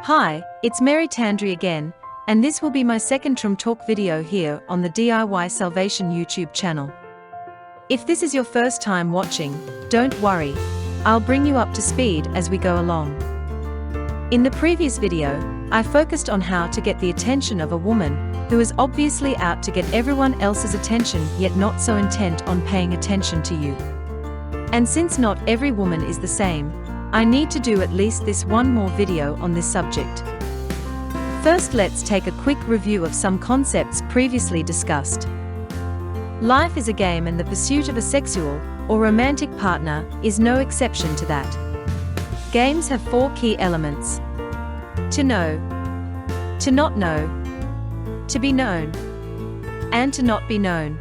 Hi, it's Mary Tandri again, and this will be my second Trum Talk video here on the DIY Salvation YouTube channel. If this is your first time watching, don't worry, I'll bring you up to speed as we go along. In the previous video, I focused on how to get the attention of a woman who is obviously out to get everyone else's attention yet not so intent on paying attention to you. And since not every woman is the same, I need to do at least this one more video on this subject. First, let's take a quick review of some concepts previously discussed. Life is a game, and the pursuit of a sexual or romantic partner is no exception to that. Games have four key elements: to know, to not know, to be known, and to not be known.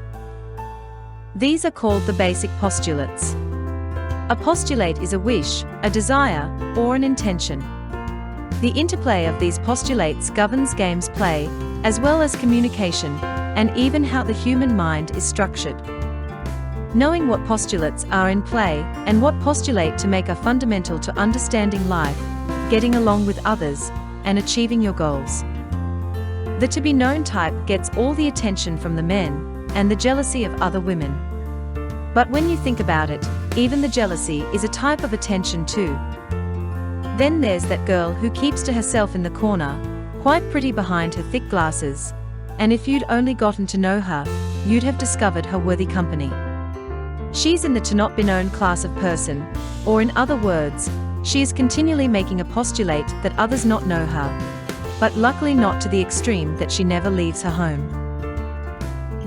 These are called the basic postulates. A postulate is a wish, a desire, or an intention. The interplay of these postulates governs game's play, as well as communication, and even how the human mind is structured. Knowing what postulates are in play, and what postulate to make are fundamental to understanding life, getting along with others, and achieving your goals. The to be known type gets all the attention from the men, and the jealousy of other women. But when you think about it, even the jealousy is a type of attention too. Then there's that girl who keeps to herself in the corner, quite pretty behind her thick glasses, and if you'd only gotten to know her, you'd have discovered her worthy company. She's in the to not be known class of person, or in other words, she is continually making a postulate that others not know her, but luckily not to the extreme that she never leaves her home.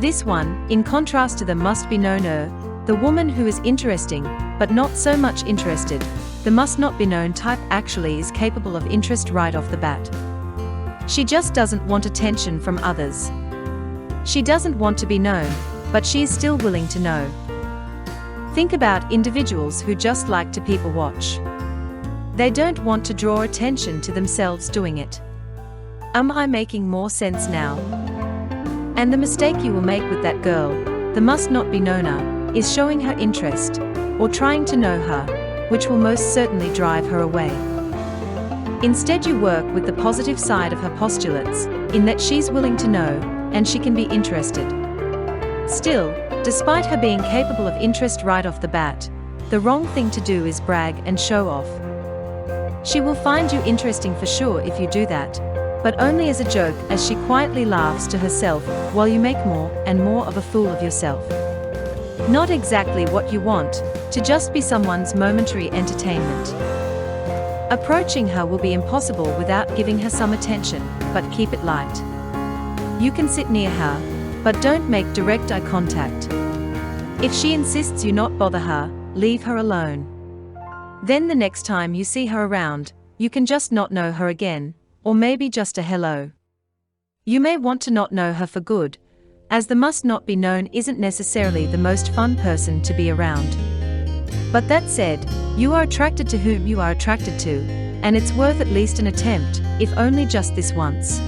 This one, in contrast to the must be known-er, the woman who is interesting, but not so much interested, the must not be known type actually is capable of interest right off the bat. She just doesn't want attention from others. She doesn't want to be known, but she is still willing to know. Think about individuals who just like to people watch. They don't want to draw attention to themselves doing it. Am I making more sense now? And the mistake you will make with that girl, the must not be known-er, is showing her interest, or trying to know her, which will most certainly drive her away. Instead, you work with the positive side of her postulates, in that she's willing to know, and she can be interested. Still, despite her being capable of interest right off the bat, the wrong thing to do is brag and show off. She will find you interesting for sure if you do that, but only as a joke, as she quietly laughs to herself while you make more and more of a fool of yourself. Not exactly what you want, to just be someone's momentary entertainment. Approaching her will be impossible without giving her some attention, but keep it light. You can sit near her, but don't make direct eye contact. If she insists you not bother her, leave her alone. Then the next time you see her around, you can just not know her again, or maybe just a hello. You may want to not know her for good, as the must not be known isn't necessarily the most fun person to be around. But that said, you are attracted to whom you are attracted to, and it's worth at least an attempt, if only just this once.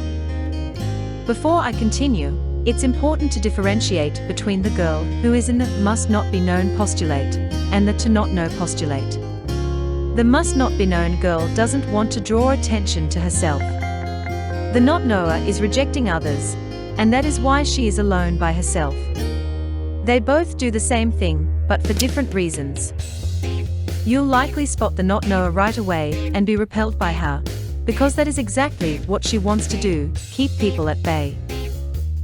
Before I continue, it's important to differentiate between the girl who is in the must not be known postulate, and the to not know postulate. The must not be known girl doesn't want to draw attention to herself. The not knower is rejecting others, and that is why she is alone by herself. They both do the same thing, but for different reasons. You'll likely spot the not knower right away and be repelled by her, because that is exactly what she wants to do, keep people at bay.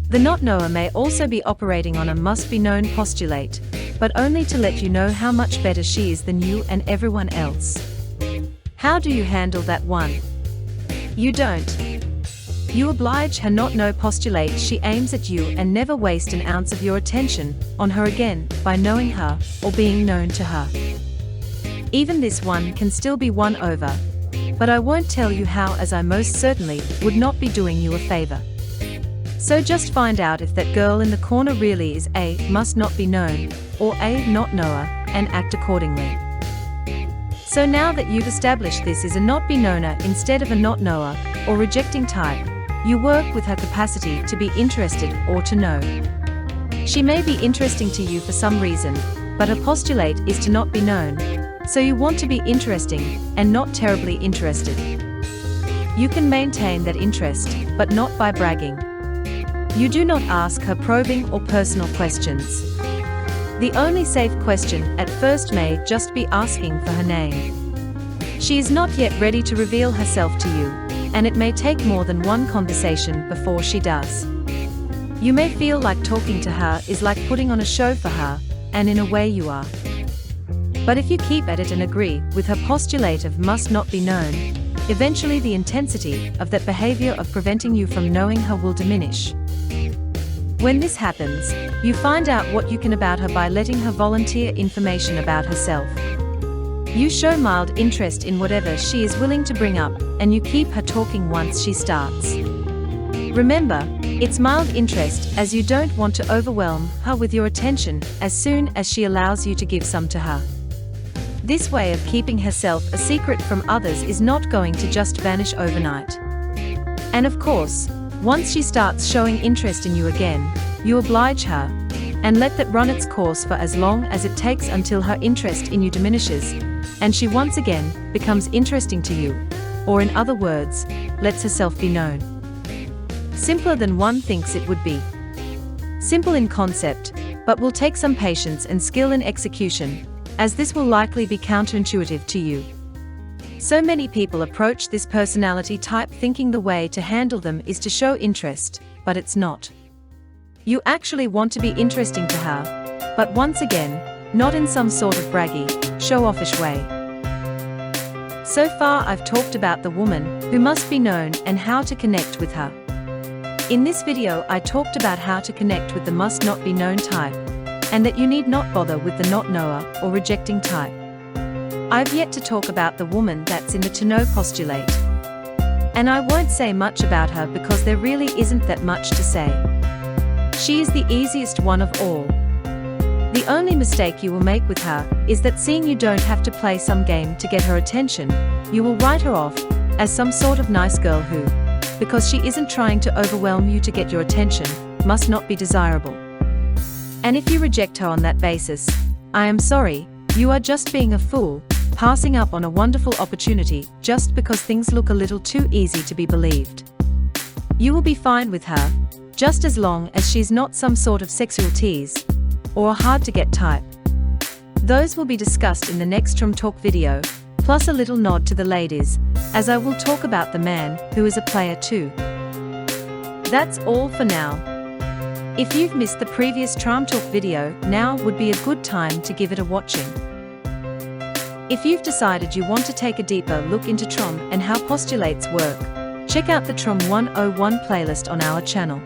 The not knower may also be operating on a must be known postulate, but only to let you know how much better she is than you and everyone else. How do you handle that one? You don't. You oblige her not know postulate. She aims at you and never waste an ounce of your attention on her again by knowing her or being known to her. Even this one can still be won over, but I won't tell you how, as I most certainly would not be doing you a favor. So just find out if that girl in the corner really is a must not be known or a not knower, and act accordingly. So now that you've established this is a not be knower instead of a not knower or rejecting type, you work with her capacity to be interested or to know. She may be interesting to you for some reason, but her postulate is to not be known, so you want to be interesting and not terribly interested. You can maintain that interest, but not by bragging. You do not ask her probing or personal questions. The only safe question at first may just be asking for her name. She is not yet ready to reveal herself to you, and it may take more than one conversation before she does. You may feel like talking to her is like putting on a show for her, and in a way you are. But if you keep at it and agree with her postulate of must not be known, eventually the intensity of that behavior of preventing you from knowing her will diminish. When this happens, you find out what you can about her by letting her volunteer information about herself. You show mild interest in whatever she is willing to bring up, and you keep her talking once she starts. Remember, it's mild interest, as you don't want to overwhelm her with your attention as soon as she allows you to give some to her. This way of keeping herself a secret from others is not going to just vanish overnight. And of course, once she starts showing interest in you again, you oblige her, and let that run its course for as long as it takes until her interest in you diminishes, and she once again becomes interesting to you, or in other words, lets herself be known. Simpler than one thinks it would be. Simple in concept, but will take some patience and skill in execution, as this will likely be counterintuitive to you. So many people approach this personality type thinking the way to handle them is to show interest, but it's not. You actually want to be interesting to her, but once again, not in some sort of braggy, show-offish way. So far I've talked about the woman who must be known and how to connect with her. In this video I talked about how to connect with the must not be known type, and that you need not bother with the not knower or rejecting type. I've yet to talk about the woman that's in the to know postulate. And I won't say much about her because there really isn't that much to say. She is the easiest one of all. The only mistake you will make with her is that seeing you don't have to play some game to get her attention, you will write her off as some sort of nice girl who, because she isn't trying to overwhelm you to get your attention, must not be desirable. And if you reject her on that basis, I am sorry, you are just being a fool, passing up on a wonderful opportunity just because things look a little too easy to be believed. You will be fine with her, just as long as she's not some sort of sexual tease, or a hard-to-get type. Those will be discussed in the next Trum Talk video, plus a little nod to the ladies, as I will talk about the man who is a player too. That's all for now. If you've missed the previous Trum Talk video, now would be a good time to give it a watching. If you've decided you want to take a deeper look into Trum and how postulates work, check out the Trum 101 playlist on our channel.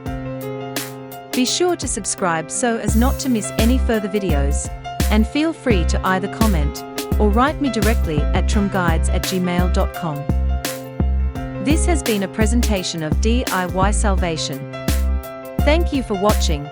Be sure to subscribe so as not to miss any further videos, and feel free to either comment or write me directly at trumguides@gmail.com. This has been a presentation of DIY Salvation. Thank you for watching.